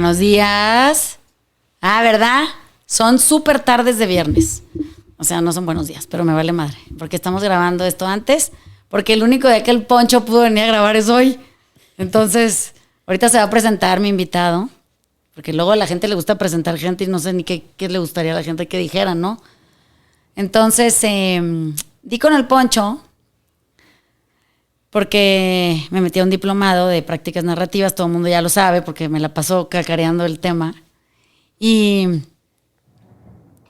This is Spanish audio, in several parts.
Buenos días. ¿Verdad? Son súper tardes de viernes. O sea, no son buenos días, pero me vale madre. Porque estamos grabando esto antes. Porque el único día que el Poncho pudo venir a grabar es hoy. Entonces, ahorita se va a presentar mi invitado. Porque luego a la gente le gusta presentar gente y no sé ni qué le gustaría a la gente que dijera, ¿no? Entonces, di con el Poncho porque me metí a un diplomado de prácticas narrativas. Todo el mundo ya lo sabe porque me la pasó cacareando el tema. Y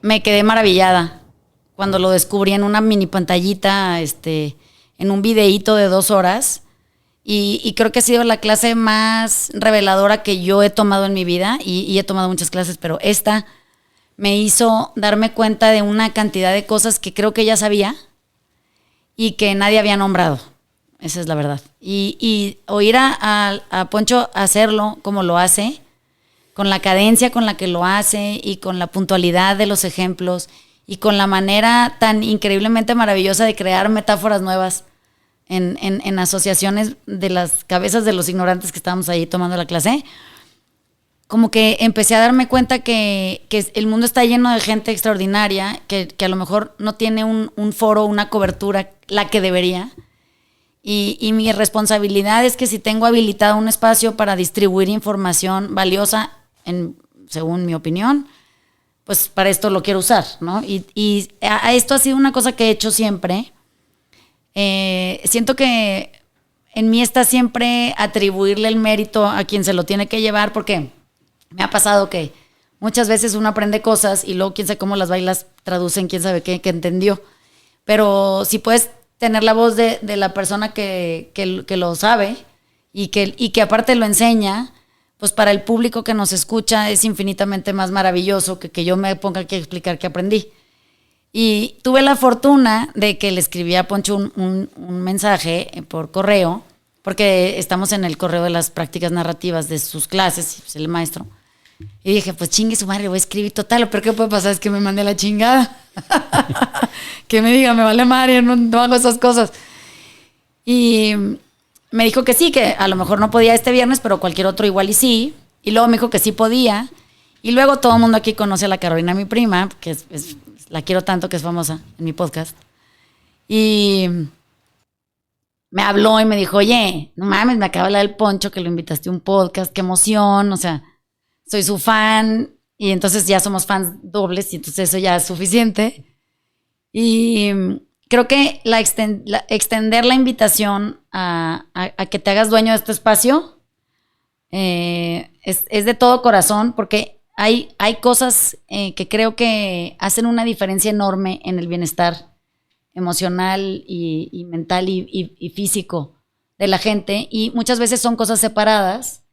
me quedé maravillada cuando lo descubrí en una mini pantallita, en un videíto de 2 horas. Y creo que ha sido la clase más reveladora que yo he tomado en mi vida. Y he tomado muchas clases, pero esta me hizo darme cuenta de una cantidad de cosas que creo que ya sabía y que nadie había nombrado. Esa es la verdad. Y oír a Poncho hacerlo como lo hace, con la cadencia con la que lo hace y con la puntualidad de los ejemplos y con la manera tan increíblemente maravillosa de crear metáforas nuevas en asociaciones de las cabezas de los ignorantes que estábamos ahí tomando la clase, como que empecé a darme cuenta que el mundo está lleno de gente extraordinaria, que a lo mejor no tiene un foro, una cobertura, la que debería. Y mi responsabilidad es que si tengo habilitado un espacio para distribuir información valiosa, según mi opinión, pues para esto lo quiero usar, ¿no? Y esto ha sido una cosa que he hecho siempre. Siento que en mí está siempre atribuirle el mérito a quien se lo tiene que llevar, porque me ha pasado que muchas veces uno aprende cosas y luego quién sabe cómo las bailas traducen, quién sabe qué entendió. Pero si puedes tener la voz de la persona que lo sabe y que aparte lo enseña, pues para el público que nos escucha es infinitamente más maravilloso que yo me ponga aquí a explicar qué aprendí. Y tuve la fortuna de que le escribí a Poncho un mensaje por correo, porque estamos en el correo de las prácticas narrativas de sus clases, es el maestro. Y dije, pues chingue su madre, le voy a escribir total, lo peor que puede pasar es que me mande la chingada. Que me diga, me vale madre, no hago esas cosas. Y me dijo que sí, que a lo mejor no podía este viernes, pero cualquier otro igual y sí. Y luego me dijo que sí podía. Y luego todo el mundo aquí conoce a la Carolina, mi prima, que la quiero tanto, que es famosa en mi podcast. Y me habló y me dijo, oye, no mames, me acaba de hablar el Poncho, que lo invitaste a un podcast, qué emoción, o sea, soy su fan. Y entonces ya somos fans dobles y entonces eso ya es suficiente. Y creo que extender la invitación a que te hagas dueño de este espacio es de todo corazón, porque hay cosas que creo que hacen una diferencia enorme en el bienestar emocional y mental y físico de la gente, y muchas veces son cosas separadas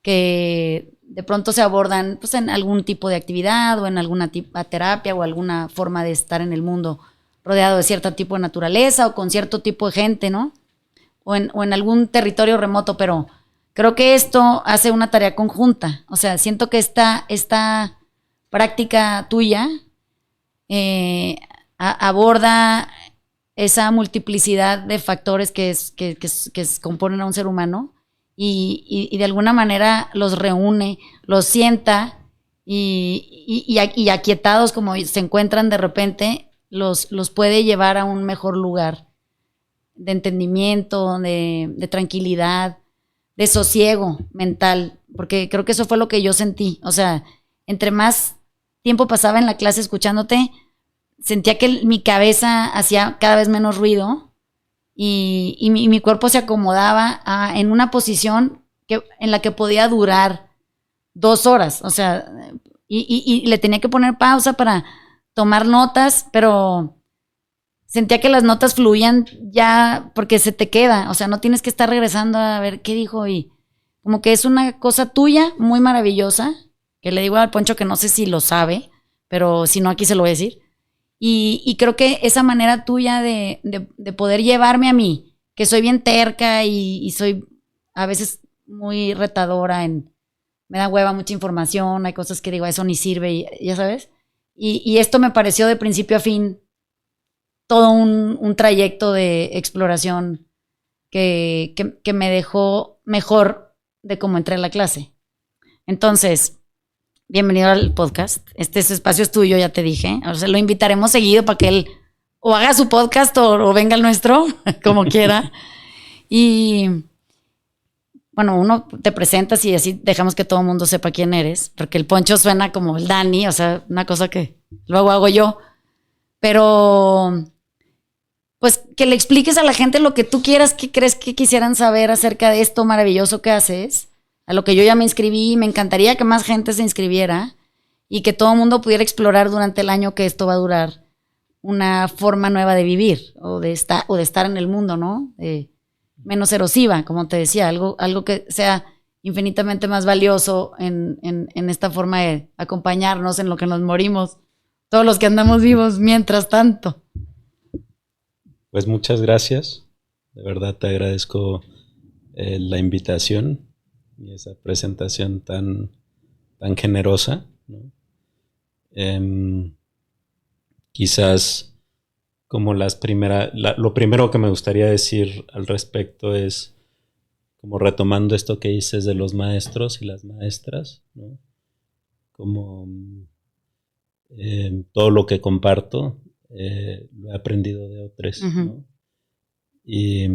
que de pronto se abordan pues en algún tipo de actividad o en alguna terapia o alguna forma de estar en el mundo rodeado de cierto tipo de naturaleza o con cierto tipo de gente, ¿no? O en algún territorio remoto, pero creo que esto hace una tarea conjunta. O sea, siento que esta práctica tuya aborda esa multiplicidad de factores que componen a un ser humano y de alguna manera los reúne, los sienta y aquietados como se encuentran de repente, los puede llevar a un mejor lugar de entendimiento, de tranquilidad, de sosiego mental, porque creo que eso fue lo que yo sentí. O sea, entre más tiempo pasaba en la clase escuchándote, sentía que mi cabeza hacía cada vez menos ruido y mi cuerpo se acomodaba en una posición en la que podía durar 2 horas. O sea, y le tenía que poner pausa para tomar notas, pero sentía que las notas fluían ya porque se te queda. O sea, no tienes que estar regresando a ver qué dijo, y como que es una cosa tuya muy maravillosa, que le digo al Poncho que no sé si lo sabe, pero si no aquí se lo voy a decir. Y creo que esa manera tuya de poder llevarme a mí, que soy bien terca y soy a veces muy retadora me da hueva mucha información, hay cosas que digo, eso ni sirve, y ya sabes. Y esto me pareció de principio a fin todo un trayecto de exploración que me dejó mejor de cómo entré a la clase. Entonces, bienvenido al podcast. Este espacio es tuyo, ya te dije. O sea, lo invitaremos seguido para que él o haga su podcast o venga el nuestro, como quiera. Y bueno, uno te presentas y así dejamos que todo el mundo sepa quién eres, porque el Poncho suena como el Dani, o sea, una cosa que luego hago yo. Pero pues que le expliques a la gente lo que tú quieras, que crees que quisieran saber acerca de esto maravilloso que haces, a lo que yo ya me inscribí. Me encantaría que más gente se inscribiera y que todo el mundo pudiera explorar durante el año que esto va a durar una forma nueva de vivir o de estar en el mundo, ¿no? Menos erosiva, como te decía, algo que sea infinitamente más valioso en esta forma de acompañarnos en lo que nos morimos, todos los que andamos vivos mientras tanto. Pues muchas gracias, de verdad te agradezco la invitación y esa presentación tan generosa, ¿no? Quizás como lo primero que me gustaría decir al respecto es como retomando esto que dices de los maestros y las maestras, ¿no? Como todo lo que comparto lo he aprendido de otros, ¿no? Y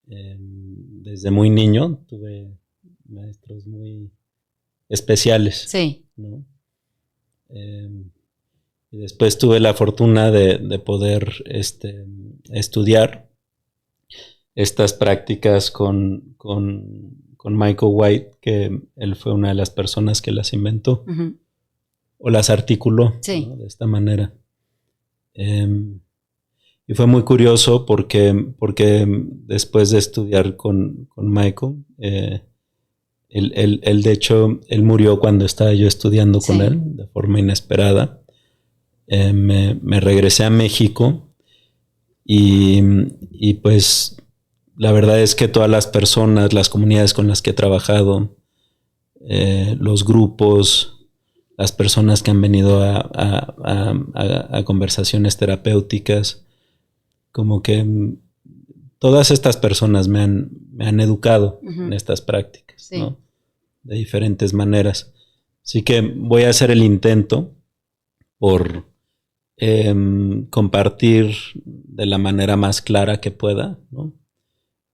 desde muy niño tuve maestros muy especiales, sí, ¿no? Y después tuve la fortuna de poder estudiar estas prácticas con Michael White, que él fue una de las personas que las inventó o las articuló, sí, ¿no? De esta manera. Y fue muy curioso porque después de estudiar con Michael, él de hecho, él murió cuando estaba yo estudiando con él, de forma inesperada. Me regresé a México y pues la verdad es que todas las personas, las comunidades con las que he trabajado, los grupos, las personas que han venido a conversaciones terapéuticas, como que todas estas personas me han educado en estas prácticas, sí, ¿no? De diferentes maneras. Así que voy a hacer el intento por compartir de la manera más clara que pueda, ¿no?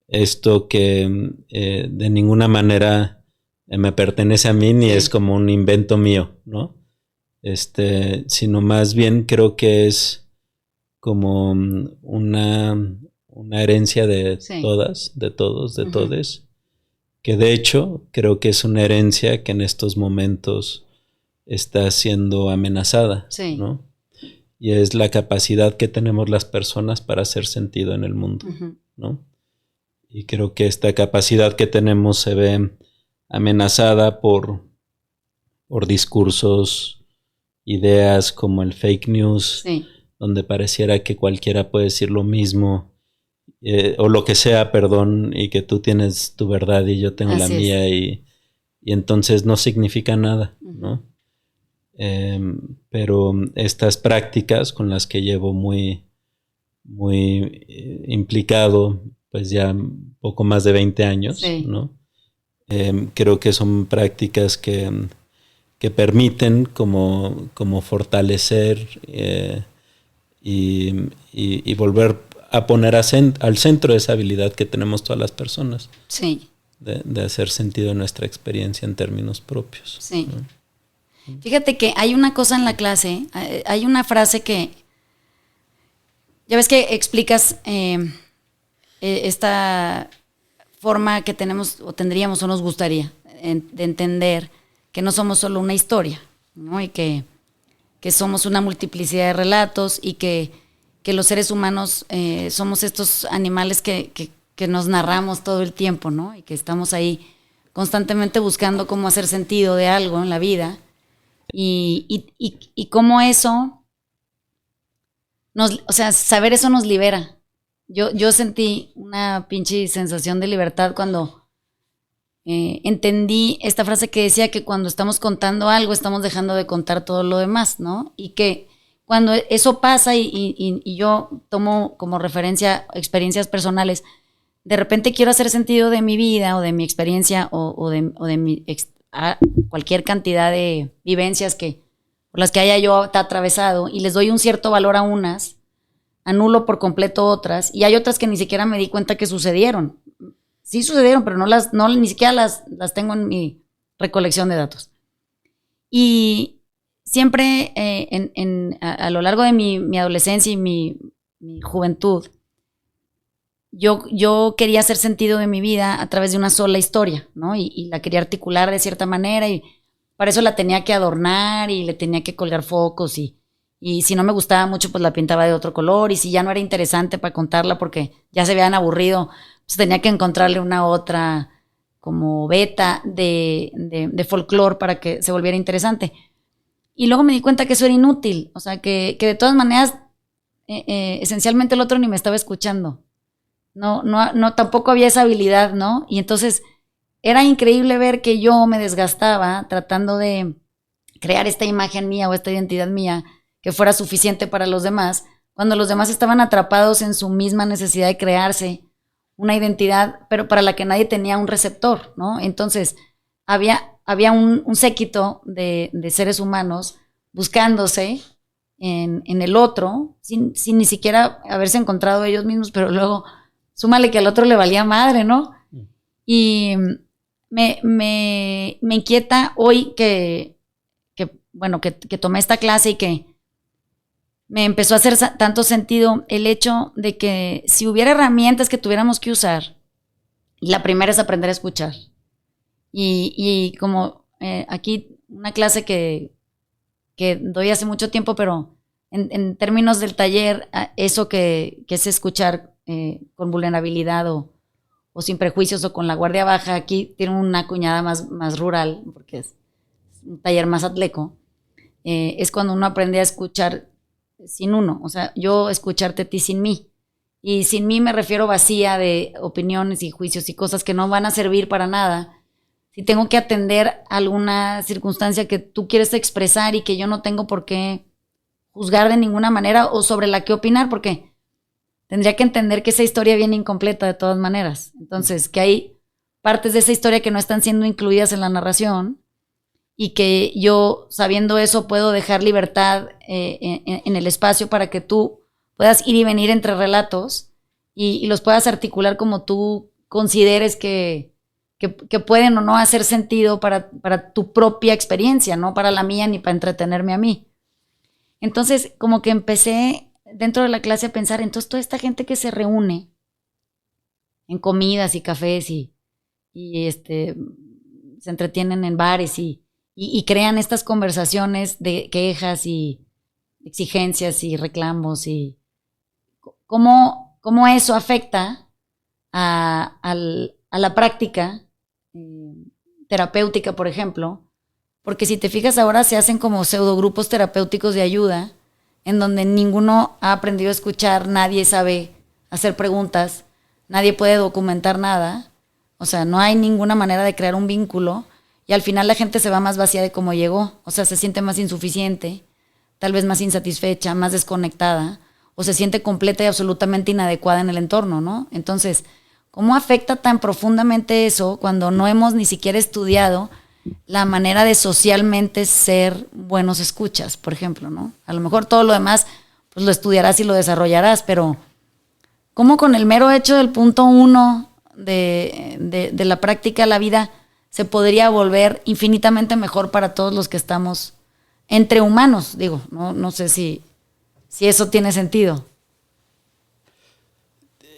Esto que de ninguna manera me pertenece a mí ni es como un invento mío, ¿no? Sino más bien creo que es como una herencia de todas, de todos, de todes, que de hecho creo que es una herencia que en estos momentos está siendo amenazada, ¿no? Y es la capacidad que tenemos las personas para hacer sentido en el mundo, ¿no? Y creo que esta capacidad que tenemos se ve amenazada por discursos, ideas como el fake news, donde pareciera que cualquiera puede decir lo mismo, o lo que sea, perdón, y que tú tienes tu verdad y yo tengo la mía, y entonces no significa nada, ¿no? Pero estas prácticas con las que llevo muy implicado, pues ya poco más de 20 años, ¿no? Creo que son prácticas que permiten como fortalecer y volver a poner al centro esa habilidad que tenemos todas las personas, de hacer sentido en nuestra experiencia en términos propios, ¿no? Fíjate que hay una cosa en la clase, hay una frase que, ya ves que explicas esta forma que tenemos o tendríamos o nos gustaría de entender que no somos solo una historia, ¿no? Y que somos una multiplicidad de relatos y que los seres humanos somos estos animales que nos narramos todo el tiempo, ¿no? Y que estamos ahí constantemente buscando cómo hacer sentido de algo en la vida. Y cómo eso o sea, saber eso nos libera. Yo sentí una pinche sensación de libertad cuando entendí esta frase que decía que cuando estamos contando algo estamos dejando de contar todo lo demás, ¿no? Y que cuando eso pasa y yo tomo como referencia experiencias personales de repente quiero hacer sentido de mi vida o de mi experiencia o de cualquier cantidad de vivencias por las que haya yo atravesado, y les doy un cierto valor a unas, anulo por completo otras, y hay otras que ni siquiera me di cuenta que sucedieron. Sí sucedieron, pero ni siquiera las tengo en mi recolección de datos. Y siempre a lo largo de mi adolescencia y mi juventud, yo quería hacer sentido de mi vida a través de una sola historia, ¿no? Y la quería articular de cierta manera, y para eso la tenía que adornar y le tenía que colgar focos, y si no me gustaba mucho, pues la pintaba de otro color, y si ya no era interesante para contarla porque ya se habían aburrido, pues tenía que encontrarle una otra como beta de folclore para que se volviera interesante. Y luego me di cuenta que eso era inútil, o sea, que de todas maneras, esencialmente el otro ni me estaba escuchando. No, tampoco había esa habilidad, ¿no? Y entonces era increíble ver que yo me desgastaba tratando de crear esta imagen mía o esta identidad mía que fuera suficiente para los demás, cuando los demás estaban atrapados en su misma necesidad de crearse una identidad, pero para la que nadie tenía un receptor, ¿no? Entonces había un séquito de seres humanos buscándose en el otro, sin ni siquiera haberse encontrado ellos mismos, pero luego súmale que al otro le valía madre, ¿no? Y me inquieta hoy que tomé esta clase y que me empezó a hacer tanto sentido el hecho de que si hubiera herramientas que tuviéramos que usar, la primera es aprender a escuchar. Y como aquí una clase que doy hace mucho tiempo, pero en términos del taller, eso que es escuchar con vulnerabilidad o sin prejuicios o con la guardia baja, aquí tiene una cuñada más rural, porque es un taller más atleco, es cuando uno aprende a escuchar sin uno, o sea, yo escucharte a ti sin mí. Y sin mí me refiero vacía de opiniones y juicios y cosas que no van a servir para nada. Si tengo que atender alguna circunstancia que tú quieres expresar y que yo no tengo por qué juzgar de ninguna manera o sobre la que opinar, porque tendría que entender que esa historia viene incompleta de todas maneras. Entonces, que hay partes de esa historia que no están siendo incluidas en la narración, y que yo, sabiendo eso, puedo dejar libertad en el espacio para que tú puedas ir y venir entre relatos y los puedas articular como tú consideres que pueden o no hacer sentido para tu propia experiencia, no para la mía ni para entretenerme a mí. Entonces, como que empecé dentro de la clase a pensar, entonces toda esta gente que se reúne en comidas y cafés y se entretienen en bares y crean estas conversaciones de quejas y exigencias y reclamos, y cómo eso afecta a la práctica terapéutica, por ejemplo, porque si te fijas ahora se hacen como pseudogrupos terapéuticos de ayuda, en donde ninguno ha aprendido a escuchar, nadie sabe hacer preguntas, nadie puede documentar nada, o sea, no hay ninguna manera de crear un vínculo. Y al final la gente se va más vacía de cómo llegó, o sea, se siente más insuficiente, tal vez más insatisfecha, más desconectada, o se siente completa y absolutamente inadecuada en el entorno, ¿no? Entonces, ¿cómo afecta tan profundamente eso cuando no hemos ni siquiera estudiado la manera de socialmente ser buenos escuchas, por ejemplo, ¿no? A lo mejor todo lo demás, pues lo estudiarás y lo desarrollarás, pero ¿cómo con el mero hecho del punto 1 de la práctica de la vida se podría volver infinitamente mejor para todos los que estamos entre humanos? Digo, no sé si eso tiene sentido.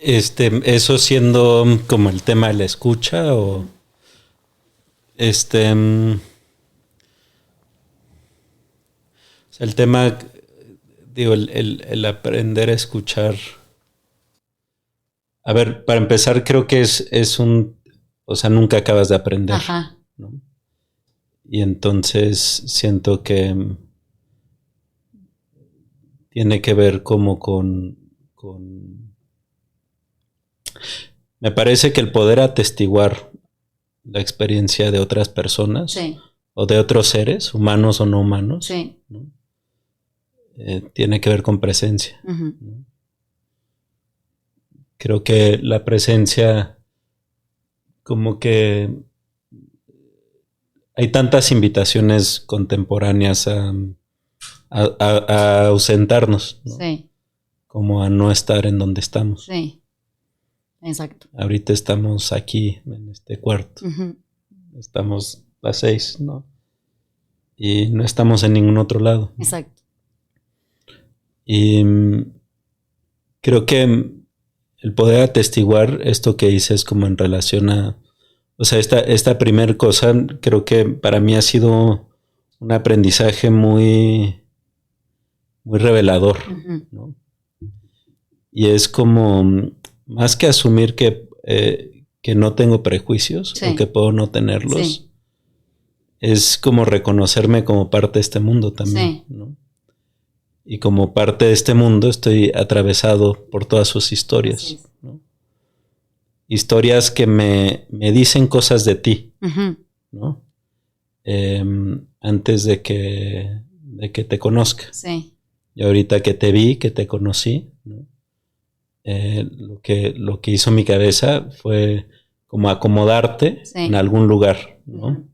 Eso siendo como el tema de la escucha o o sea, el tema, digo, el aprender a escuchar. A ver, para empezar, creo que es o sea, nunca acabas de aprender. Ajá. ¿No? Y entonces siento que tiene que ver como con me parece que el poder atestiguar la experiencia de otras personas, Sí. O de otros seres, humanos o no humanos, Sí. ¿no? Tiene que ver con presencia. Uh-huh. ¿No? creo que la presencia, como que hay tantas invitaciones contemporáneas a ausentarnos, ¿no? Sí. Como a no estar en donde estamos. Sí, exacto. Ahorita estamos aquí, en este cuarto. Uh-huh. Estamos las 6, ¿no? Y no estamos en ningún otro lado. Exacto. Y creo que el poder atestiguar esto que dices como en relación a... O sea, esta primer cosa creo que para mí ha sido un aprendizaje muy, muy revelador, Uh-huh. ¿no? Y es como, más que asumir que no tengo prejuicios, sí, o que puedo no tenerlos, sí, es como reconocerme como parte de este mundo también, sí, ¿no? Y como parte de este mundo estoy atravesado por todas sus historias, sí, ¿no? Historias que me dicen cosas de ti, uh-huh, ¿no? Antes de que te conozca. sí, Y ahorita que te vi, que te conocí, ¿no? Lo que hizo mi cabeza fue como acomodarte sí, en algún lugar, ¿no? uh-huh,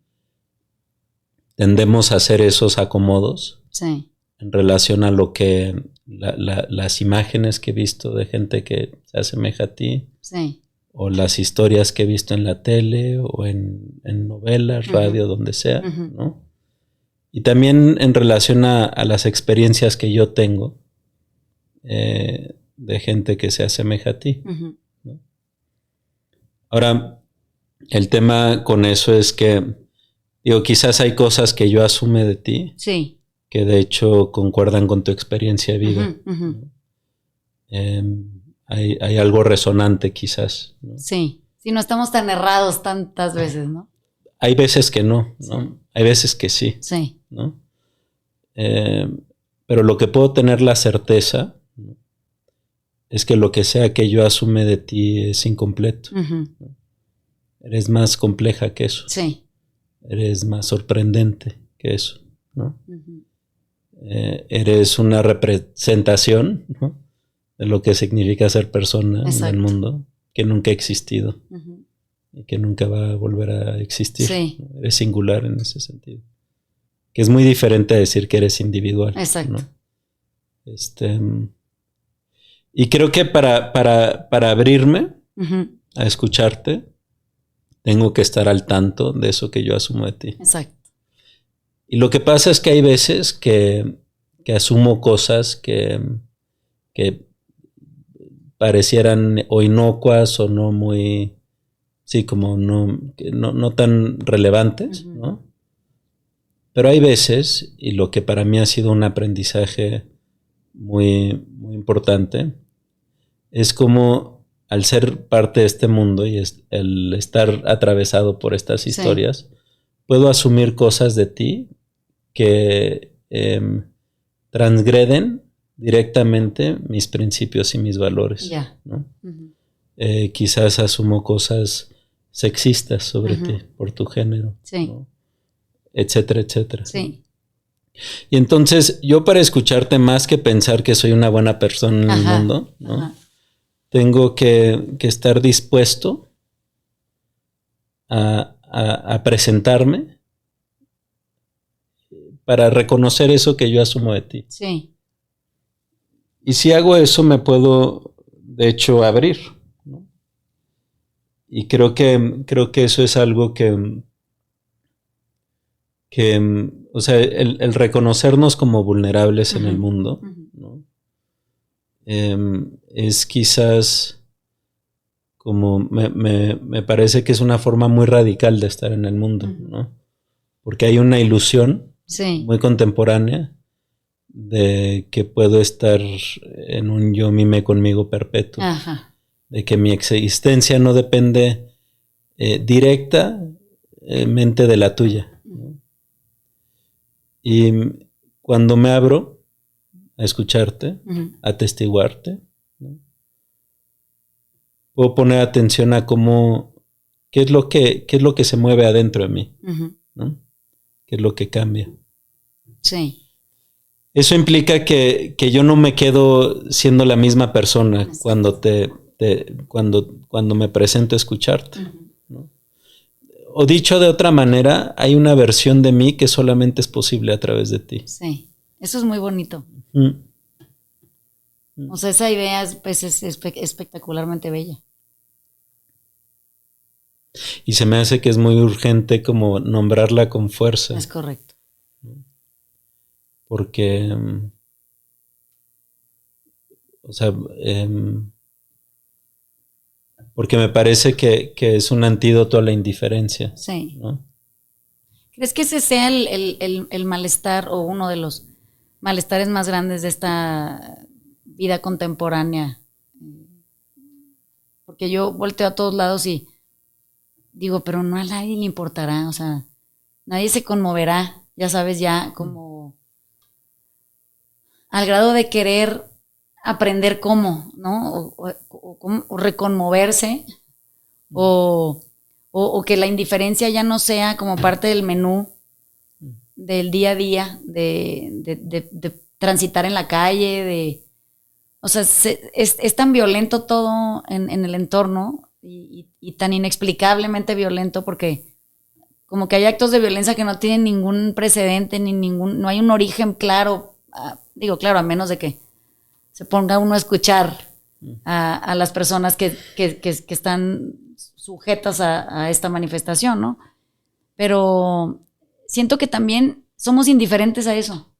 Tendemos a hacer esos acomodos sí, en relación a lo que las imágenes que he visto de gente que se asemeja a ti, sí, o las historias que he visto en la tele o en novelas, uh-huh, radio, donde sea, uh-huh, ¿no? Y también en relación a las experiencias que yo tengo de gente que se asemeja a ti, uh-huh, ¿no? Ahora, el tema con eso es que, digo, quizás hay cosas que yo asume de ti, sí, que de hecho concuerdan con tu experiencia de vida, uh-huh, uh-huh, ¿no? Hay algo resonante quizás, ¿no? sí. Sí, no estamos tan errados tantas veces, ¿no? Hay veces que no, ¿no? Sí. Hay veces que sí, Sí, ¿no? Pero lo que puedo tener la certeza, ¿no?, es que lo que sea que yo asume de ti es incompleto. uh-huh, ¿no? Eres más compleja que eso. sí, Eres más sorprendente que eso, ¿no? uh-huh, Eres una representación, ¿no?, de lo que significa ser persona exacto, en el mundo, que nunca ha existido uh-huh, y que nunca va a volver a existir. sí, ¿no? Eres singular en ese sentido. Que es muy diferente a decir que eres individual. exacto. ¿no? Y creo que para abrirme uh-huh, a escucharte, tengo que estar al tanto de eso que yo asumo de ti. exacto. Y lo que pasa es que hay veces que asumo cosas que parecieran o inocuas o no muy, sí, como no tan relevantes, uh-huh, ¿no? Pero hay veces, y lo que para mí ha sido un aprendizaje muy, muy importante, es como al ser parte de este mundo y el estar atravesado por estas historias, sí, puedo asumir cosas de ti que transgreden directamente mis principios y mis valores. Yeah. ¿no? Uh-huh. Quizás asumo cosas sexistas sobre uh-huh. ti, por tu género, sí, ¿no? Etcétera, etcétera. Sí. Y entonces yo, para escucharte, más que pensar que soy una buena persona en ajá, el mundo, ¿no?, ajá, tengo que estar dispuesto a presentarme para reconocer eso que yo asumo de ti. sí, Y si hago eso, me puedo, de hecho, abrir, ¿no? Y creo que eso es algo que o sea, el reconocernos como vulnerables uh-huh, en el mundo, uh-huh, ¿no?, es quizás como me parece que es una forma muy radical de estar en el mundo, uh-huh, ¿no? Porque hay una ilusión sí, muy contemporánea de que puedo estar en un yo mime conmigo perpetuo, ajá, de que mi existencia no depende directamente de la tuya, ¿no? Y cuando me abro a escucharte, uh-huh, a atestiguarte, ¿no?, puedo poner atención a qué es lo que se mueve adentro de mí, uh-huh, ¿no? Qué es lo que cambia. sí, Eso implica que yo no me quedo siendo la misma persona cuando te cuando me presento a escucharte. ¿No? O dicho de otra manera, hay una versión de mí que solamente es posible a través de ti. Sí, eso es muy bonito. O sea, esa idea es espectacularmente bella. Y se me hace que es muy urgente como nombrarla con fuerza. Es correcto. Porque, o sea, porque me parece que es un antídoto a la indiferencia. Sí. ¿No? ¿Crees que ese sea el malestar o uno de los malestares más grandes de esta vida contemporánea? Porque yo volteo a todos lados y digo, pero no a nadie le importará, o sea, nadie se conmoverá, ya sabes, ya como al grado de querer aprender cómo, ¿no? O reconmoverse, o que la indiferencia ya no sea como parte del menú del día a día, de transitar en la calle, o sea, es tan violento todo en el entorno y tan inexplicablemente violento porque como que hay actos de violencia que no tienen ningún precedente, no hay un origen claro, digo claro, a menos de que se ponga uno a escuchar a las personas que están sujetas a esta manifestación, ¿no? Pero siento que también somos indiferentes a eso.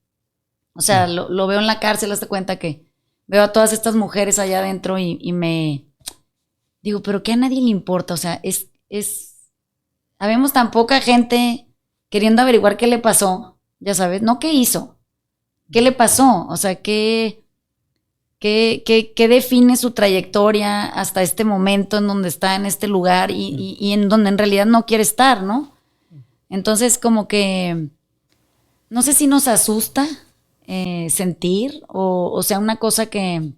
O sea, lo veo en la cárcel, hazte cuenta que veo a todas estas mujeres allá adentro y me digo, pero que a nadie le importa, o sea, habemos tan poca gente queriendo averiguar qué le pasó, ya sabes, no qué hizo, qué le pasó, o sea, qué define su trayectoria hasta este momento en donde está en este lugar y en donde en realidad no quiere estar, ¿no? Entonces, como que no sé si nos asusta sentir o sea una cosa que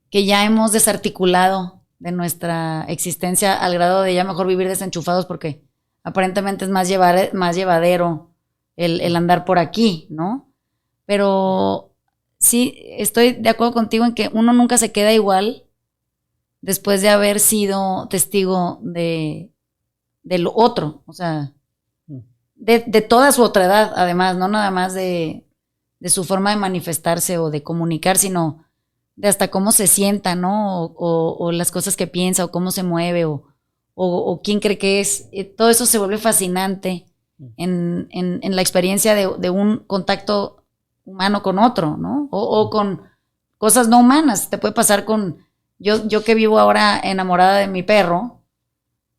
ya hemos desarticulado de nuestra existencia al grado de ya mejor vivir desenchufados porque aparentemente es más llevadero el andar por aquí, ¿no? Pero sí, estoy de acuerdo contigo en que uno nunca se queda igual después de haber sido testigo de lo otro, o sea, de toda su otra edad, además, no nada más de su forma de manifestarse o de comunicar, sino de hasta cómo se sienta, ¿no? O las cosas que piensa, o cómo se mueve, o quién cree que es. Todo eso se vuelve fascinante en la experiencia de un contacto humano con otro, ¿no? O con cosas no humanas. Te puede pasar con yo que vivo ahora enamorada de mi perro,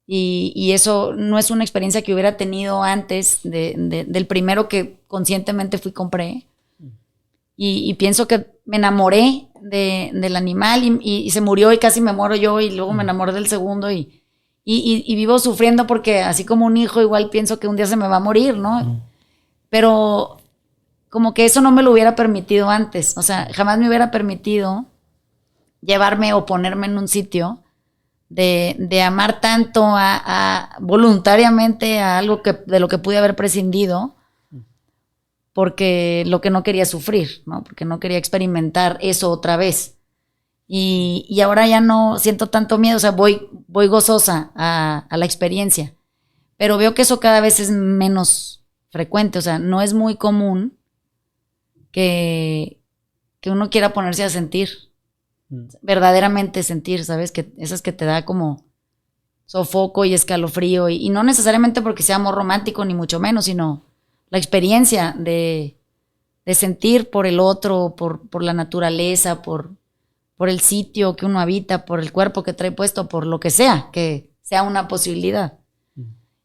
y eso no es una experiencia que hubiera tenido antes del primero que conscientemente fui y compré. Y pienso que me enamoré del animal y se murió y casi me muero yo y luego me enamoré del segundo y vivo sufriendo porque así como un hijo igual pienso que un día se me va a morir, ¿no? Pero como que eso no me lo hubiera permitido antes, o sea, jamás me hubiera permitido llevarme o ponerme en un sitio de amar tanto voluntariamente a algo de lo que pude haber prescindido porque lo que no quería sufrir, ¿no? Porque no quería experimentar eso otra vez. Y ahora ya no siento tanto miedo, o sea, voy gozosa a la experiencia. Pero veo que eso cada vez es menos frecuente, o sea, no es muy común que uno quiera ponerse a sentir, verdaderamente sentir, ¿sabes? Que esas que te da como sofoco y escalofrío, y no necesariamente porque sea amor romántico, ni mucho menos, sino la experiencia de sentir por el otro, por la naturaleza, por el sitio que uno habita, por el cuerpo que trae puesto, por lo que sea una posibilidad.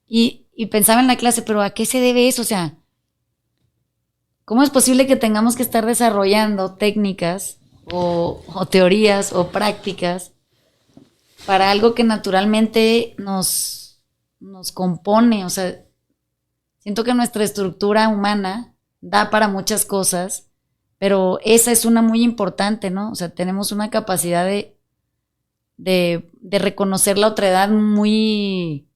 Y pensaba en la clase, pero ¿a qué se debe eso? O sea, ¿cómo es posible que tengamos que estar desarrollando técnicas o teorías o prácticas para algo que naturalmente nos compone? O sea, siento que nuestra estructura humana da para muchas cosas, pero esa es una muy importante, ¿no? O sea, tenemos una capacidad de reconocer la otredad muy,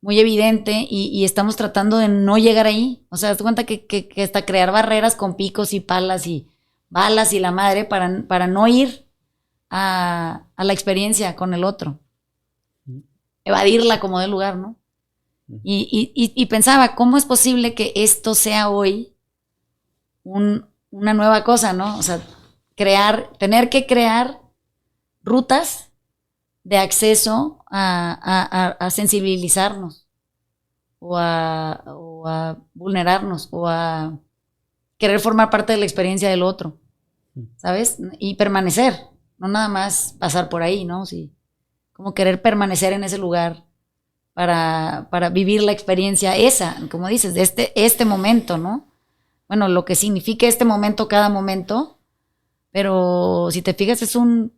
muy evidente y estamos tratando de no llegar ahí. O sea, haz cuenta que hasta crear barreras con picos y palas y balas y la madre para no ir a la experiencia con el otro. Evadirla como del lugar, ¿no? Y pensaba, ¿cómo es posible que esto sea hoy una nueva cosa, ¿no? O sea, tener que crear rutas de acceso a sensibilizarnos o a vulnerarnos o a querer formar parte de la experiencia del otro, ¿sabes? Y permanecer, no nada más pasar por ahí, ¿no? Sí, como querer permanecer en ese lugar para vivir la experiencia esa, como dices, de este momento, ¿no? Bueno, lo que significa este momento, cada momento, pero si te fijas es un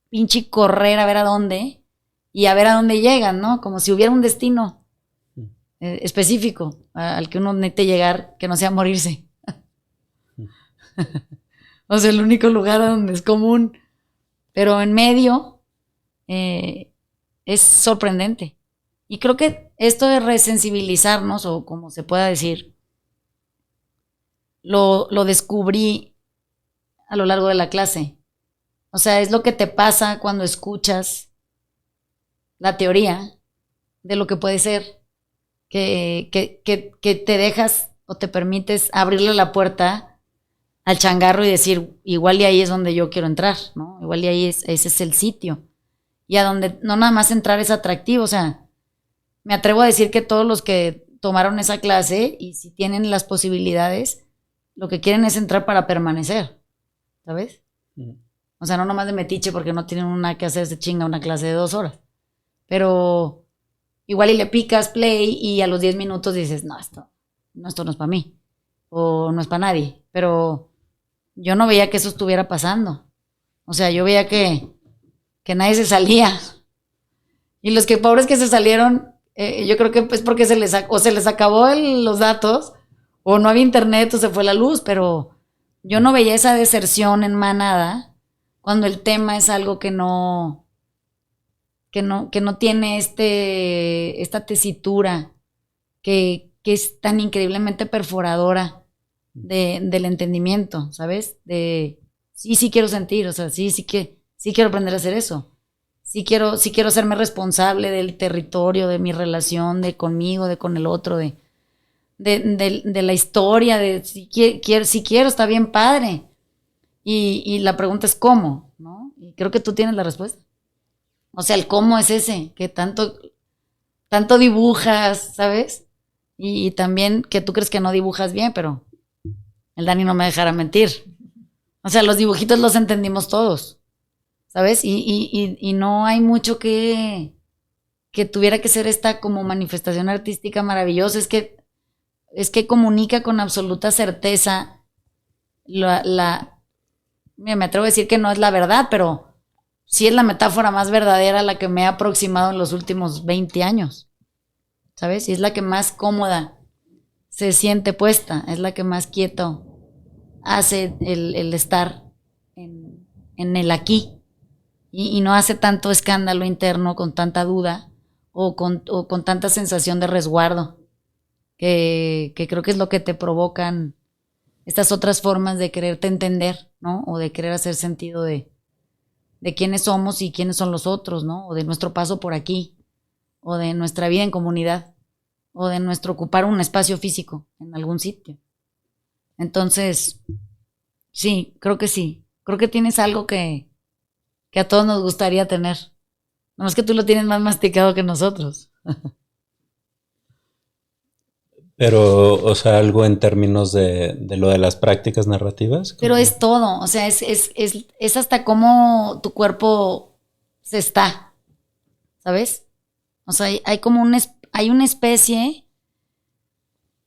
pinche correr a ver a dónde y a ver a dónde llegan, ¿no? Como si hubiera un destino específico al que uno necesite llegar, que no sea morirse. O sea, el único lugar donde es común, pero en medio es sorprendente. Y creo que esto de resensibilizarnos, o como se pueda decir, lo descubrí a lo largo de la clase. O sea, es lo que te pasa cuando escuchas la teoría de lo que puede ser, que te dejas o te permites abrirle la puerta al changarro y decir, igual y ahí es donde yo quiero entrar, ¿no? Igual y ahí ese es el sitio. Y a donde no nada más entrar es atractivo, o sea, me atrevo a decir que todos los que tomaron esa clase y si tienen las posibilidades, lo que quieren es entrar para permanecer, ¿sabes? O sea, no nomás de metiche porque no tienen nada que hacer, se chinga una clase de 2 horas. Pero igual y le picas play y a los 10 minutos dices, no, esto no es para mí. O no es para nadie. Pero yo no veía que eso estuviera pasando. O sea, yo veía que nadie se salía. Y los que pobres que se salieron, yo creo que es porque se les acabó los datos, o no había internet, o se fue la luz, pero yo no veía esa deserción en manada cuando el tema es algo que no tiene esta tesitura que es tan increíblemente perforadora del entendimiento, ¿sabes? De sí quiero sentir, o sea, sí quiero aprender a hacer eso. Sí quiero hacerme responsable del territorio, de mi relación, de conmigo, de con el otro, de la historia, de si quiero, está bien padre. Y la pregunta es cómo, ¿no? Y creo que tú tienes la respuesta. O sea, el cómo es ese, que tanto dibujas, ¿sabes? Y también que tú crees que no dibujas bien, pero el Dani no me dejará mentir. O sea, los dibujitos los entendimos todos, ¿sabes? Y no hay mucho que tuviera que ser esta como manifestación artística maravillosa. Es que comunica con absoluta certeza mira, me atrevo a decir que no es la verdad, pero sí es la metáfora más verdadera a la que me he aproximado en los últimos 20 años, ¿sabes? Y es la que más cómoda se siente puesta, es la que más quieto hace el estar en el aquí y no hace tanto escándalo interno con tanta duda o con tanta sensación de resguardo que creo que es lo que te provocan estas otras formas de quererte entender, ¿no? O de querer hacer sentido de quiénes somos y quiénes son los otros, ¿no? O de nuestro paso por aquí, o de nuestra vida en comunidad, o de nuestro ocupar un espacio físico en algún sitio. Entonces, sí, creo que sí. Creo que tienes algo que a todos nos gustaría tener. No es que tú lo tienes más masticado que nosotros. Pero, o sea, algo en términos de lo de las prácticas narrativas. Pero es todo, o sea, es hasta cómo tu cuerpo se está, ¿sabes? O sea, hay como hay una especie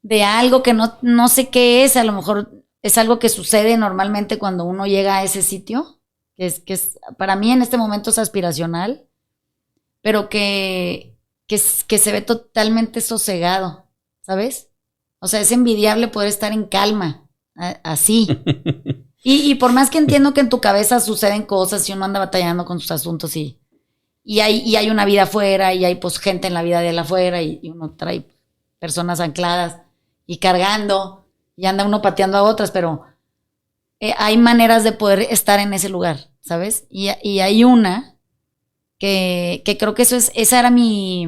de algo que no sé qué es, a lo mejor es algo que sucede normalmente cuando uno llega a ese sitio, que es para mí en este momento es aspiracional, pero que se ve totalmente sosegado, ¿sabes? O sea, es envidiable poder estar en calma, así. Y por más que entiendo que en tu cabeza suceden cosas y uno anda batallando con sus asuntos y hay una vida afuera y hay pues gente en la vida de él afuera y uno trae personas ancladas y cargando y anda uno pateando a otras, pero hay maneras de poder estar en ese lugar, ¿sabes? Y hay una que creo que esa era mi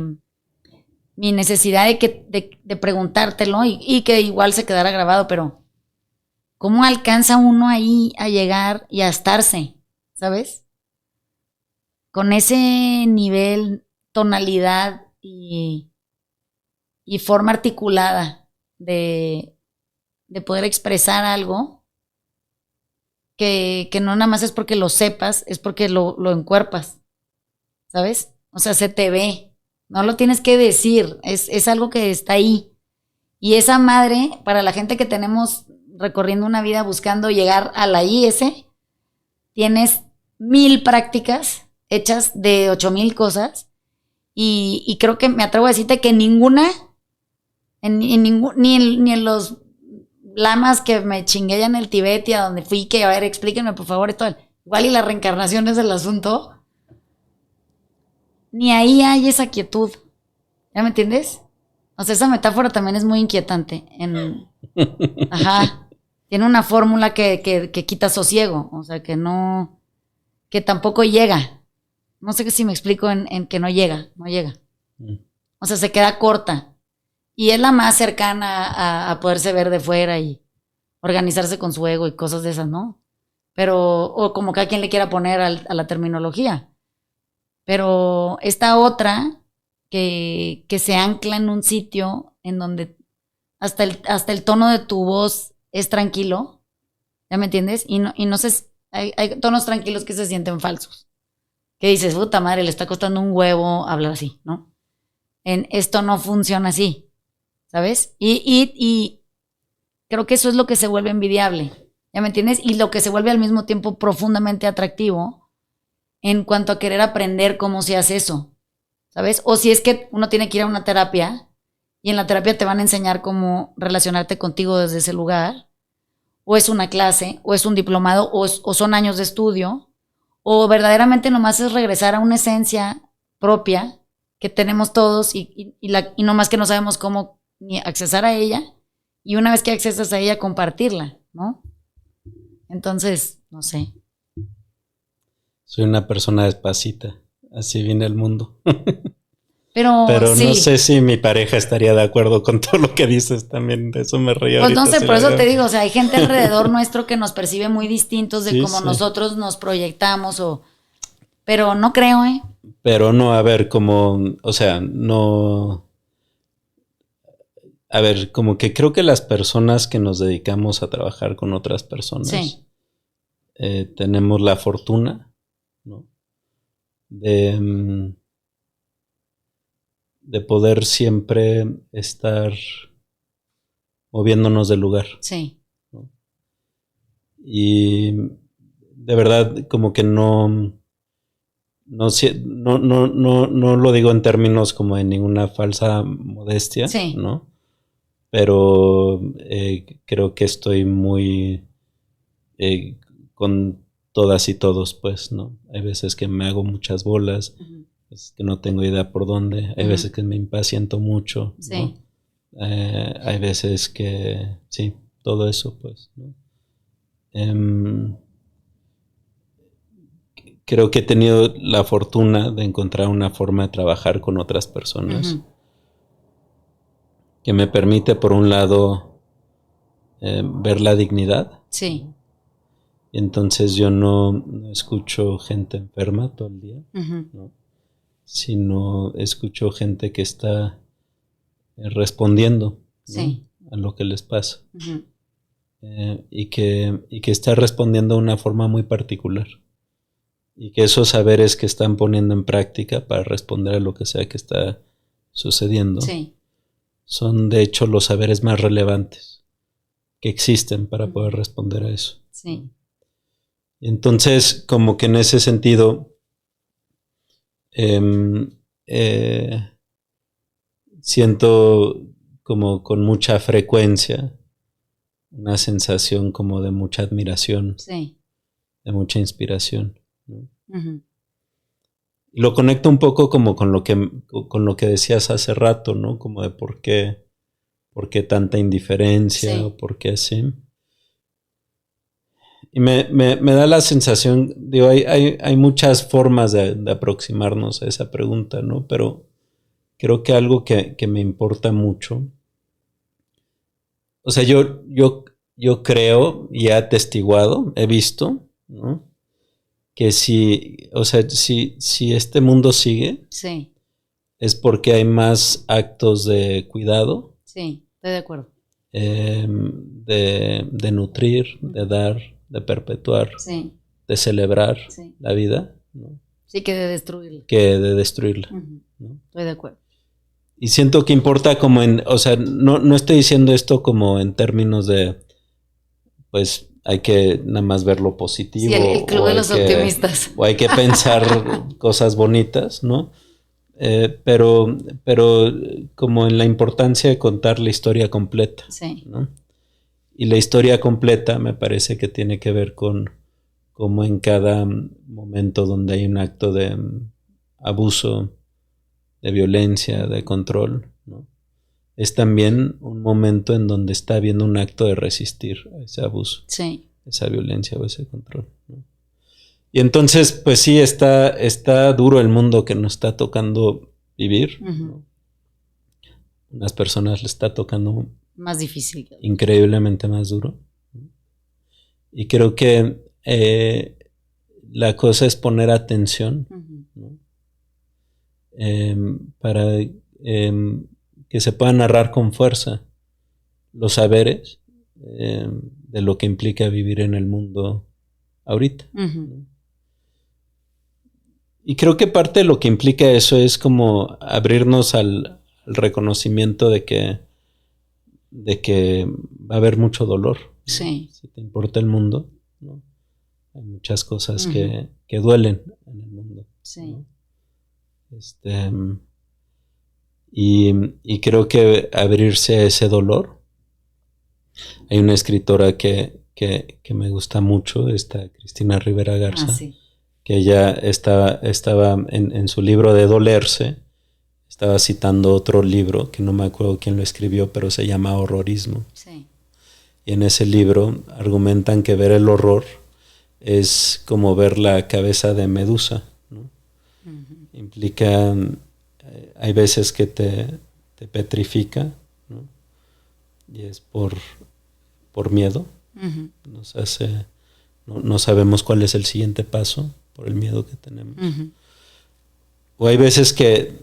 necesidad de preguntártelo y que igual se quedara grabado, pero ¿cómo alcanza uno ahí a llegar y a estarse, ¿sabes? Con ese nivel, tonalidad y forma articulada de poder expresar algo que no nada más es porque lo sepas, es porque lo encuerpas, ¿sabes? O sea, se te ve, no lo tienes que decir, es algo que está ahí. Y esa madre, para la gente que tenemos recorriendo una vida buscando llegar a la IS, tienes 1000 prácticas hechas de 8000 cosas y creo que me atrevo a decirte que ninguna, ni en los lamas que me chingué ya en el Tibet y a donde fui, que a ver, explíquenme por favor esto, igual y la reencarnación es el asunto, ni ahí hay esa quietud, ¿ya me entiendes? O sea, esa metáfora también es muy inquietante. Ajá. Tiene una fórmula que quita sosiego. O sea, que tampoco llega. No sé si me explico en que no llega. O sea, se queda corta. Y es la más cercana a poderse ver de fuera y organizarse con su ego y cosas de esas, ¿no? Pero, o como cada quien le quiera poner a la terminología. Pero esta otra que se ancla en un sitio en donde hasta el tono de tu voz es tranquilo, ¿ya me entiendes? Y no sé, hay tonos tranquilos que se sienten falsos. Que dices, puta madre, le está costando un huevo hablar así, ¿no? Esto no funciona así, ¿sabes? Y creo que eso es lo que se vuelve envidiable, ¿ya me entiendes? Y lo que se vuelve al mismo tiempo profundamente atractivo en cuanto a querer aprender cómo se hace eso, ¿sabes? O si es que uno tiene que ir a una terapia y en la terapia te van a enseñar cómo relacionarte contigo desde ese lugar, o es una clase, o es un diplomado, o son años de estudio, o verdaderamente nomás es regresar a una esencia propia que tenemos todos y nomás que no sabemos cómo ni accesar a ella, y una vez que accesas a ella, compartirla, ¿no? Entonces, no sé. Soy una persona despacita, así viene el mundo. Pero sí. No sé si mi pareja estaría de acuerdo con todo lo que dices también, de eso me reía. Pues no sé, por eso te digo, o sea, hay gente alrededor nuestro que nos percibe muy distintos de sí, cómo sí. nosotros nos proyectamos pero no creo, ¿eh? Pero no, a ver, como, o sea, no... A ver, como que creo que las personas que nos dedicamos a trabajar con otras personas sí. Tenemos la fortuna, ¿no? De poder siempre estar moviéndonos del lugar. Sí. ¿No? Y de verdad, como que no lo digo en términos como de ninguna falsa modestia, sí. ¿no? Pero creo que estoy muy con todas y todos, pues, ¿no? Hay veces que me hago muchas bolas, veces que no tengo idea por dónde, hay veces que me impaciento mucho, sí. ¿no? Hay veces que, sí, todo eso, pues, ¿no? Creo que he tenido la fortuna de encontrar una forma de trabajar con otras personas que me permite, por un lado, ver la dignidad. Sí. Entonces yo no escucho gente enferma todo el día, ¿no? Sino escucho gente que está respondiendo, ¿no? Sí. A lo que les pasa. Y que está respondiendo de una forma muy particular. Y que esos saberes que están poniendo en práctica para responder a lo que sea que está sucediendo, sí. son de hecho los saberes más relevantes que existen para poder responder a eso. Sí. Entonces, como que en ese sentido, siento como con mucha frecuencia una sensación como de mucha admiración, sí. de mucha inspiración, ¿no? Y lo conecto un poco como con lo que decías hace rato, ¿no? Como de por qué tanta indiferencia, sí. o por qué así. Y me da la sensación, digo, hay muchas formas de aproximarnos a esa pregunta, ¿no? Pero creo que algo que me importa mucho, o sea, yo creo y he atestiguado, he visto, ¿no? Que o sea, si este mundo sigue, Sí, es porque hay más actos de cuidado, sí, estoy de acuerdo. de nutrir, de dar, de perpetuar, Sí, de celebrar sí. la vida, ¿no? Sí, que de destruirlo. Que de destruirla, Ujú, ¿no? estoy de acuerdo. Y siento que importa como o sea, no estoy diciendo esto como en términos de, pues hay que nada más ver lo Sí, positivo el club de los optimistas. o hay que pensar cosas bonitas, ¿no? Pero como en la importancia de contar la historia completa, Sí. ¿no? Y la historia completa me parece que tiene que ver con cómo en cada momento donde hay un acto de abuso, de violencia, de control, ¿no? Es también un momento en donde está habiendo un acto de resistir a ese abuso, Sí. esa violencia o ese control, ¿no? Y entonces, pues sí, está duro el mundo que nos está tocando vivir, ¿no? Unas personas le está tocando Más difícil. increíblemente más duro. Y creo que la cosa es poner atención, ¿no? Para que se pueda narrar con fuerza los saberes de lo que implica vivir en el mundo ahorita, ¿no? Y creo que parte de lo que implica eso es como abrirnos al reconocimiento de que va a haber mucho dolor, ¿no? Sí. Si te importa el mundo, ¿no? Hay muchas cosas que duelen en el mundo, Sí. ¿no? Y creo que abrirse a ese dolor. Hay una escritora que me gusta mucho, esta Cristina Rivera Garza, sí. que ella estaba en su libro de Dolerse, estaba citando otro libro, que no me acuerdo quién lo escribió, pero se llama Horrorismo. Sí. Y en ese libro argumentan que ver el horror es como ver la cabeza de Medusa, ¿no? Implica, hay veces que te petrifica, ¿no? Y es por miedo. Nos hace, no sabemos cuál es el siguiente paso por el miedo que tenemos. O hay veces que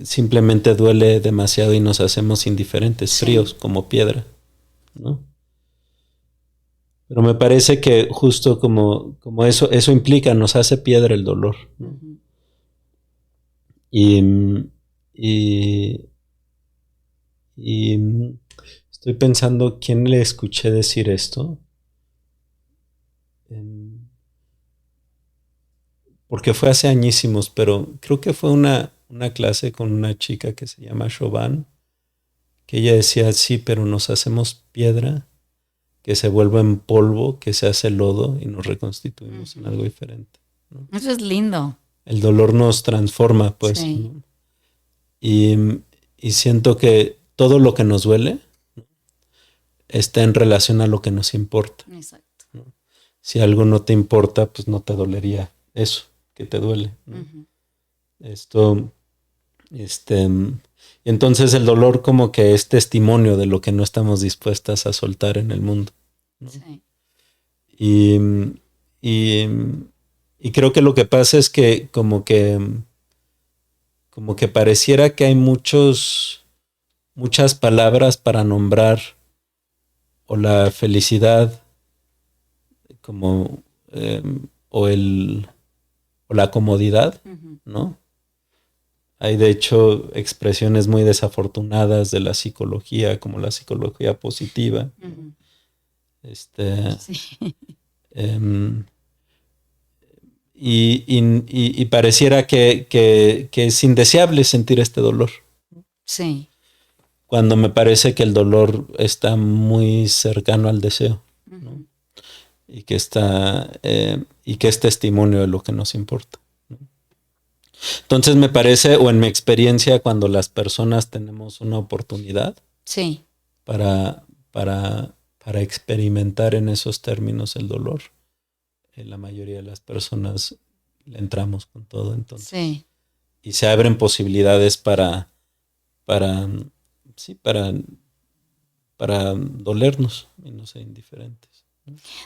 simplemente duele demasiado y nos hacemos indiferentes, Sí. fríos como piedra, ¿no? Pero me parece que justo como eso implica, nos hace piedra el dolor, ¿no? Y estoy pensando quién le escuché decir esto. Porque fue hace añísimos, pero creo que fue una clase con una chica que se llama Chauvin, que ella decía, sí, pero nos hacemos piedra, que se vuelve en polvo, que se hace lodo y nos reconstituimos en algo diferente, ¿no? Eso es lindo. El dolor nos transforma, pues, Sí. ¿no? Y siento que todo lo que nos duele está en relación a lo que nos importa, Exacto. ¿no? Si algo no te importa, pues no te dolería eso que te duele, ¿no? Y entonces el dolor como que es testimonio de lo que no estamos dispuestas a soltar en el mundo, ¿no? Sí. Y creo que lo que pasa es que como que pareciera que hay muchas palabras para nombrar o la felicidad como o la comodidad, ¿no? Hay de hecho expresiones muy desafortunadas de la psicología, como la psicología positiva. Sí. Y pareciera que es indeseable sentir este dolor. Sí. Cuando me parece que el dolor está muy cercano al deseo, ¿no? Y que es testimonio de lo que nos importa, ¿no? Entonces me parece, o en mi experiencia, cuando las personas tenemos una oportunidad Sí. para para experimentar en esos términos el dolor. La mayoría de las personas le entramos con todo, entonces. Sí. Y se abren posibilidades para dolernos y no ser indiferentes.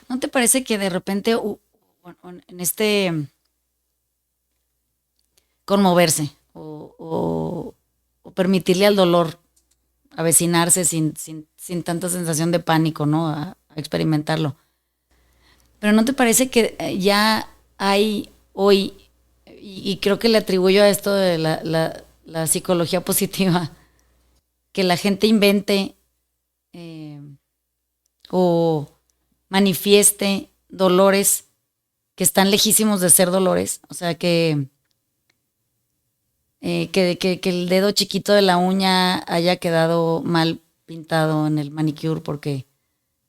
¿No te parece que de repente en este conmoverse o permitirle al dolor avecinarse sin tanta sensación de pánico, ¿no? A experimentarlo? Pero ¿no te parece que ya hay hoy, y creo que le atribuyo a esto de la psicología positiva, que la gente invente o manifieste dolores que están lejísimos de ser dolores? O sea, que el dedo chiquito de la uña haya quedado mal pintado en el manicure porque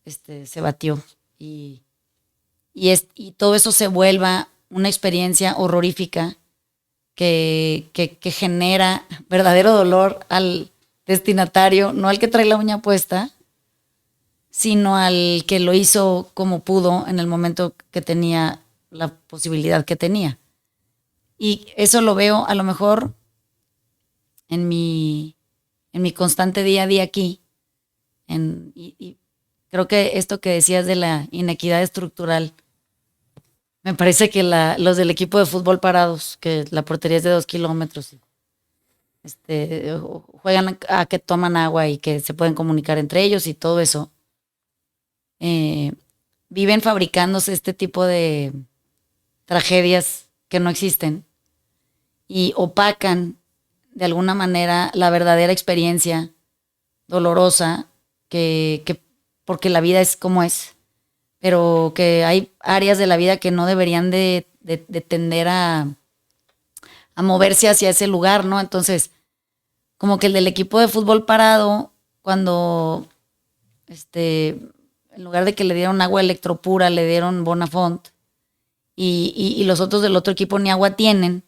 se batió y todo eso se vuelva una experiencia horrorífica que genera verdadero dolor al destinatario, no al que trae la uña puesta, sino al que lo hizo como pudo en el momento que tenía la posibilidad que tenía. Y eso lo veo a lo mejor en mi constante día a día aquí. Y creo que esto que decías de la inequidad estructural, me parece que los del equipo de fútbol parados, que la portería es de 2 kilómetros, juegan a que toman agua y que se pueden comunicar entre ellos y todo eso, viven fabricándose este tipo de tragedias que no existen y opacan de alguna manera la verdadera experiencia dolorosa que porque la vida es como es, pero que hay áreas de la vida que no deberían de tender a moverse hacia ese lugar, ¿no? Entonces, como que el del equipo de fútbol parado, cuando en lugar de que le dieron agua electropura, le dieron Bonafont, y los otros del otro equipo ni agua tienen,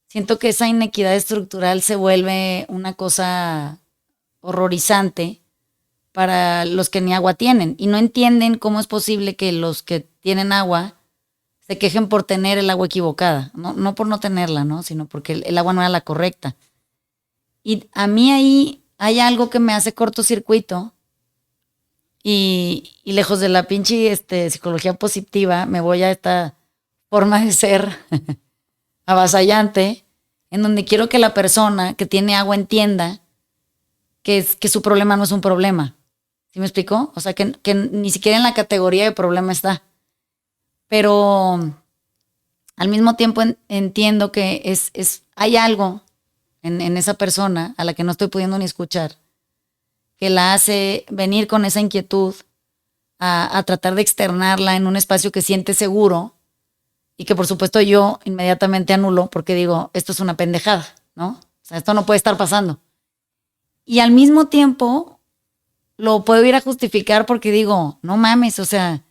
siento que esa inequidad estructural se vuelve una cosa horrorizante para los que ni agua tienen y no entienden cómo es posible que los que tienen agua se quejen por tener el agua equivocada, no por no tenerla, ¿no? Sino porque el agua no era la correcta. Y a mí ahí hay algo que me hace cortocircuito y lejos de la pinche psicología positiva me voy a esta forma de ser avasallante, en donde quiero que la persona que tiene agua entienda que su problema no es un problema. ¿Sí me explicó? O sea, que ni siquiera en la categoría de problema está. Pero al mismo tiempo entiendo que hay algo en esa persona a la que no estoy pudiendo ni escuchar, que la hace venir con esa inquietud a tratar de externarla en un espacio que siente seguro y que por supuesto yo inmediatamente anulo porque digo, esto es una pendejada, ¿no? O sea, esto no puede estar pasando. Y al mismo tiempo lo puedo ir a justificar porque digo, no mames, o sea,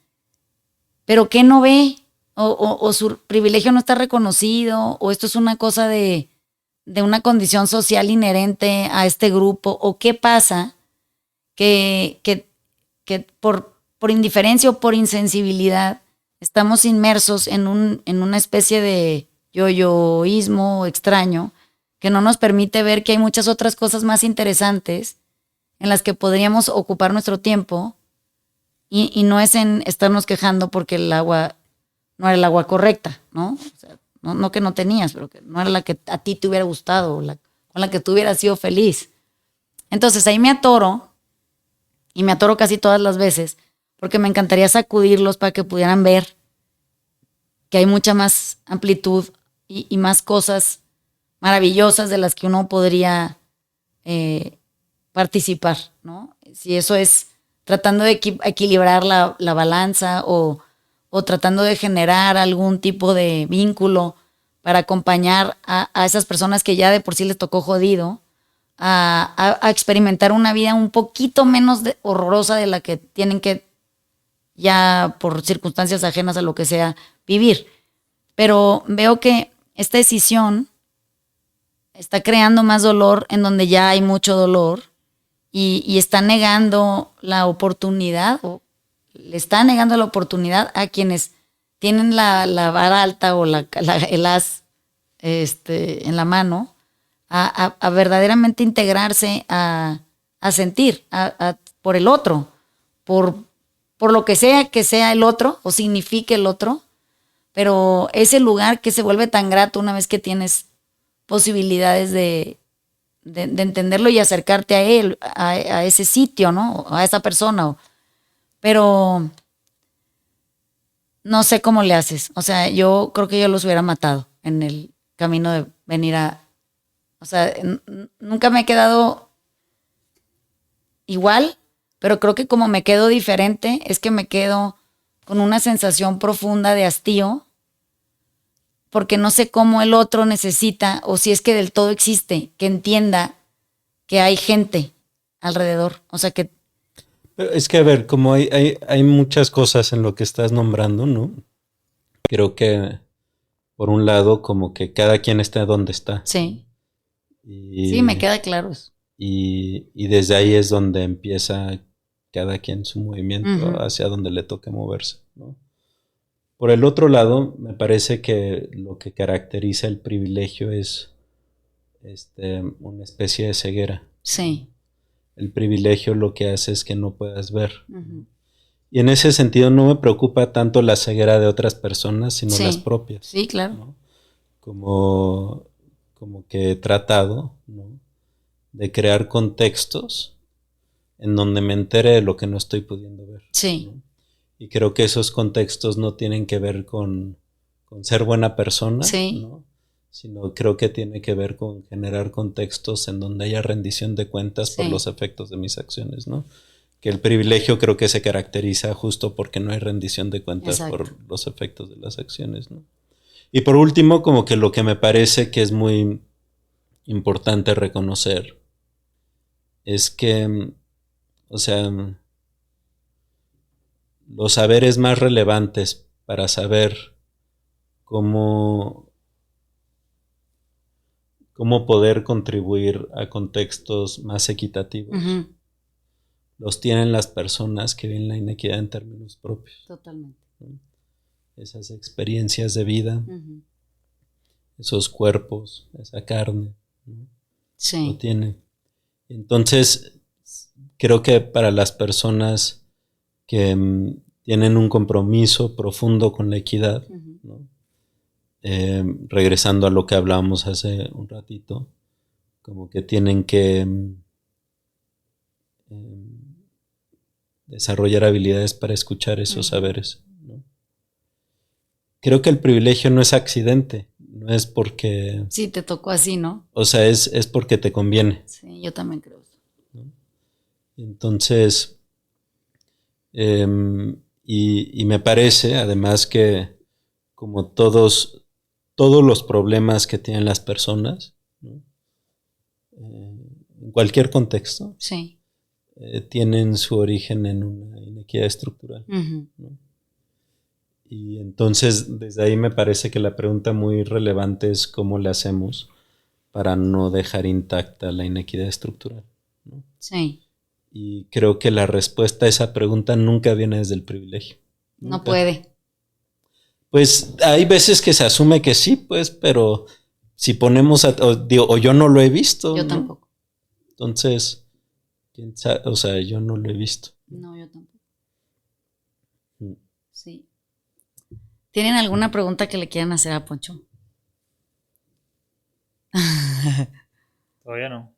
¿pero qué no ve? O su privilegio no está reconocido, o esto es una cosa de una condición social inherente a este grupo, o qué pasa que por indiferencia o por insensibilidad estamos inmersos en una especie de yoyoísmo extraño que no nos permite ver que hay muchas otras cosas más interesantes en las que podríamos ocupar nuestro tiempo y no es en estarnos quejando porque el agua no era el agua correcta, ¿no? O sea, no que no tenías, pero que no era la que a ti te hubiera gustado o con la que tú hubieras sido feliz. Entonces ahí me atoro, y me atoro casi todas las veces, porque me encantaría sacudirlos para que pudieran ver que hay mucha más amplitud y más cosas maravillosas de las que uno podría participar, ¿no? Si eso es tratando de equilibrar la balanza o tratando de generar algún tipo de vínculo para acompañar a esas personas que ya de por sí les tocó jodido a experimentar una vida un poquito menos horrorosa de la que tienen que ya por circunstancias ajenas a lo que sea vivir. Pero veo que esta decisión está creando más dolor en donde ya hay mucho dolor y está negando la oportunidad, o le está negando la oportunidad a quienes tienen la vara alta o el as en la mano, a verdaderamente integrarse, a sentir por el otro, por lo que sea el otro o signifique el otro, pero ese lugar que se vuelve tan grato una vez que tienes posibilidades de entenderlo y acercarte a él, a ese sitio, ¿no? A esa persona. Pero no sé cómo le haces. O sea, yo creo que yo los hubiera matado en el camino de venir o sea, nunca me he quedado igual, pero creo que como me quedo diferente, es que me quedo con una sensación profunda de hastío, porque no sé cómo el otro necesita, o si es que del todo existe, que entienda que hay gente alrededor. O sea, que... Es que, a ver, como hay muchas cosas en lo que estás nombrando, ¿no? Creo que, por un lado, como que cada quien está donde está. Sí. Sí, me queda claro eso. Y desde ahí es donde empieza cada quien su movimiento hacia donde le toque moverse, ¿no? Por el otro lado, me parece que lo que caracteriza el privilegio es una especie de ceguera. Sí. El privilegio lo que hace es que no puedas ver. Y en ese sentido no me preocupa tanto la ceguera de otras personas, sino las propias. Sí, claro. ¿no? Como que he tratado, ¿no? de crear contextos en donde me entere de lo que no estoy pudiendo ver. Sí. ¿no? Y creo que esos contextos no tienen que ver con ser buena persona, ¿no? sino creo que tiene que ver con generar contextos en donde haya rendición de cuentas por los efectos de mis acciones, ¿no? Que el privilegio creo que se caracteriza justo porque no hay rendición de cuentas por los efectos de las acciones, ¿no? Y por último, como que lo que me parece que es muy importante reconocer es que, o sea, los saberes más relevantes para saber cómo poder contribuir a contextos más equitativos los tienen las personas que ven la inequidad en términos propios. Totalmente. ¿no? Esas experiencias de vida, esos cuerpos, esa carne, ¿no? lo tienen. Entonces, creo que para las personas que tienen un compromiso profundo con la equidad, ¿no? Regresando a lo que hablábamos hace un ratito, como que tienen que desarrollar habilidades para escuchar esos saberes, ¿no? Creo que el privilegio no es accidente, no es porque... Sí, te tocó así, ¿no? O sea, es porque te conviene. Sí, yo también creo eso. ¿no? Entonces, y me parece además que como todos los problemas que tienen las personas, ¿no? En cualquier contexto, tienen su origen en una inequidad estructural. ¿no? Y entonces, desde ahí me parece que la pregunta muy relevante es cómo le hacemos para no dejar intacta la inequidad estructural. ¿no? Sí. Y creo que la respuesta a esa pregunta nunca viene desde el privilegio. Nunca. No puede. Pues hay veces que se asume que sí, pues, pero si ponemos, o yo no lo he visto. Yo ¿no? tampoco. Entonces, ¿quién sabe? O sea, yo no lo he visto. No, yo tampoco. Sí. ¿Tienen alguna pregunta que le quieran hacer a Poncho? Todavía no.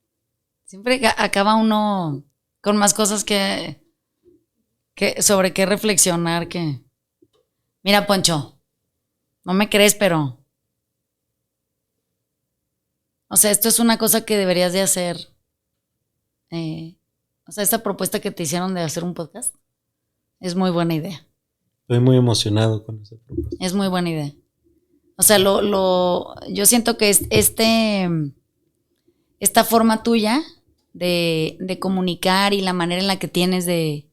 Siempre acaba uno con más cosas que sobre qué reflexionar que... Mira, Poncho, no me crees, pero... O sea, esto es una cosa que deberías de hacer. O sea, esta propuesta que te hicieron de hacer un podcast es muy buena idea. Estoy muy emocionado con esa propuesta. Es muy buena idea. O sea, yo siento que esta forma tuya de comunicar y la manera en la que tienes de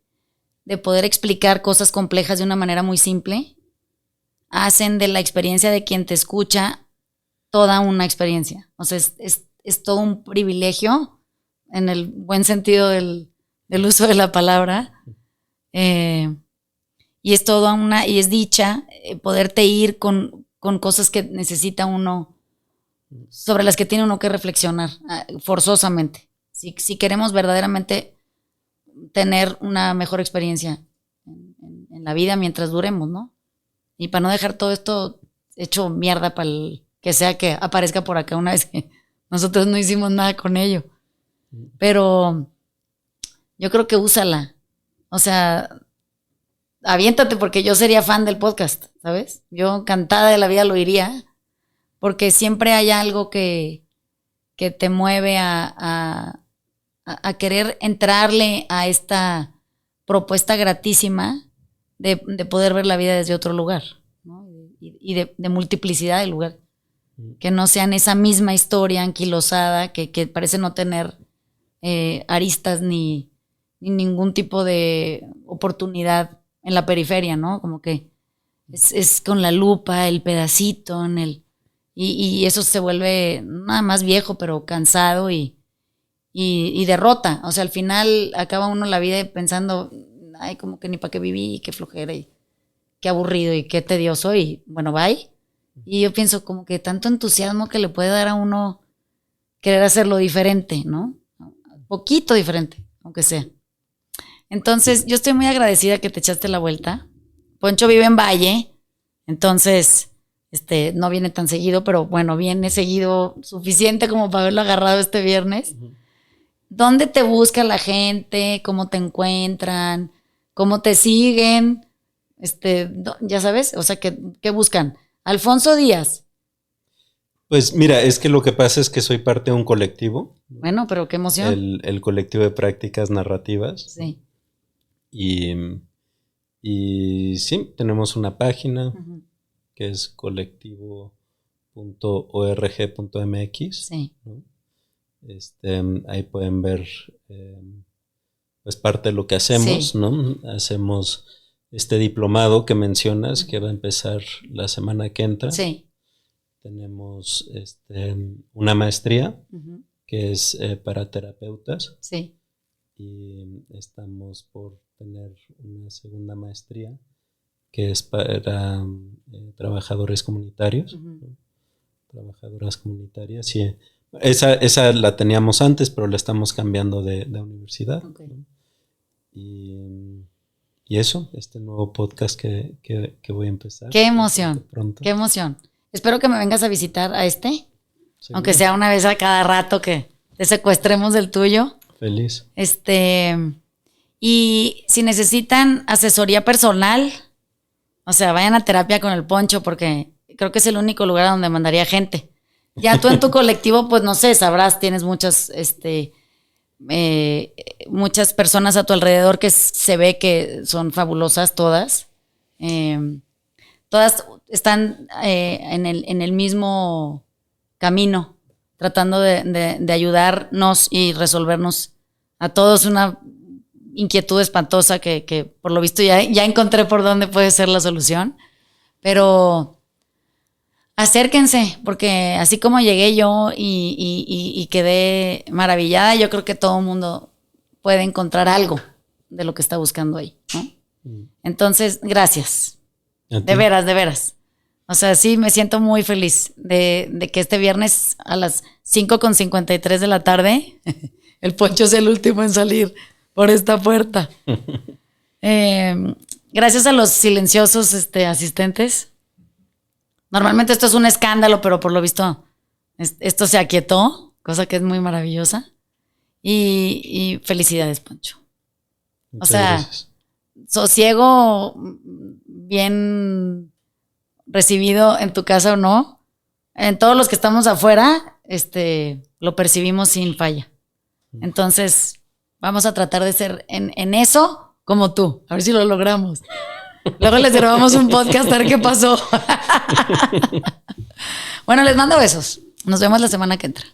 poder explicar cosas complejas de una manera muy simple, hacen de la experiencia de quien te escucha toda una experiencia. O sea, es todo un privilegio en el buen sentido del uso de la palabra. Y es todo y es dicha poderte ir con cosas que necesita uno, sobre las que tiene uno que reflexionar forzosamente. Si queremos verdaderamente tener una mejor experiencia en la vida mientras duremos, ¿no? Y para no dejar todo esto hecho mierda para el que sea que aparezca por acá una vez que nosotros no hicimos nada con ello. Pero yo creo que úsala. O sea, aviéntate, porque yo sería fan del podcast, ¿sabes? Yo encantada de la vida lo iría, porque siempre hay algo que te mueve a querer entrarle a esta propuesta gratísima de poder ver la vida desde otro lugar, ¿no? Y de multiplicidad de lugar. Que no sean esa misma historia anquilosada que parece no tener aristas ni ningún tipo de oportunidad en la periferia, ¿no? Como que es con la lupa, el pedacito, y eso se vuelve nada más viejo, pero cansado y derrota. O sea, al final acaba uno la vida pensando, ay, como que ni para qué viví, qué flojera, y qué aburrido y qué tedioso, y bueno, bye. Y yo pienso como que tanto entusiasmo que le puede dar a uno querer hacerlo diferente, ¿no? Un poquito diferente, aunque sea. Entonces, yo estoy muy agradecida que te echaste la vuelta. Poncho vive en Valle, entonces no viene tan seguido, pero bueno, viene seguido suficiente como para haberlo agarrado este viernes. ¿Dónde te busca la gente? ¿Cómo te encuentran? ¿Cómo te siguen? Ya sabes, o sea, ¿qué buscan? Alfonso Díaz. Pues mira, es que lo que pasa es que soy parte de un colectivo. Bueno, pero qué emoción. El colectivo de prácticas narrativas. Sí. Y sí, tenemos una página que es colectivo.org.mx. Sí. ¿no? Ahí pueden ver pues parte de lo que hacemos, sí. ¿no? Hacemos este diplomado que mencionas, que va a empezar la semana que entra. Sí. Tenemos una maestría que es para terapeutas. Sí. Y estamos por tener una segunda maestría que es para trabajadores comunitarios. ¿no? Trabajadoras comunitarias. Y esa la teníamos antes, pero la estamos cambiando de universidad. Okay. ¿no? Y eso, este nuevo podcast que voy a empezar. ¡Qué emoción! Pronto. ¡Qué emoción! Espero que me vengas a visitar a ¿Seguro? Aunque sea una vez a cada rato que te secuestremos del tuyo. Feliz. Y si necesitan asesoría personal, o sea, vayan a terapia con el Poncho, porque creo que es el único lugar a donde mandaría gente. Ya tú en tu colectivo, pues no sé, sabrás, tienes muchas personas a tu alrededor que se ve que son fabulosas todas. Todas están en el mismo camino, tratando de ayudarnos y resolvernos a todos una inquietud espantosa que por lo visto ya encontré por dónde puede ser la solución. Pero acérquense, porque así como llegué yo y quedé maravillada, yo creo que todo el mundo puede encontrar algo de lo que está buscando ahí, ¿no? Entonces, gracias. De veras. O sea, sí me siento muy feliz de que este viernes a las 5:53 de la tarde el Poncho es el último en salir por esta puerta. Gracias a los silenciosos asistentes. Normalmente esto es un escándalo, pero por lo visto esto se aquietó, cosa que es muy maravillosa. Y felicidades, Poncho. Muchas o sea, gracias. Sosiego bien recibido en tu casa o no, en todos los que estamos afuera, lo percibimos sin falla. Entonces, vamos a tratar de ser en eso como tú, a ver si lo logramos. Luego les grabamos un podcast a ver qué pasó. Bueno, les mando besos. Nos vemos la semana que entra.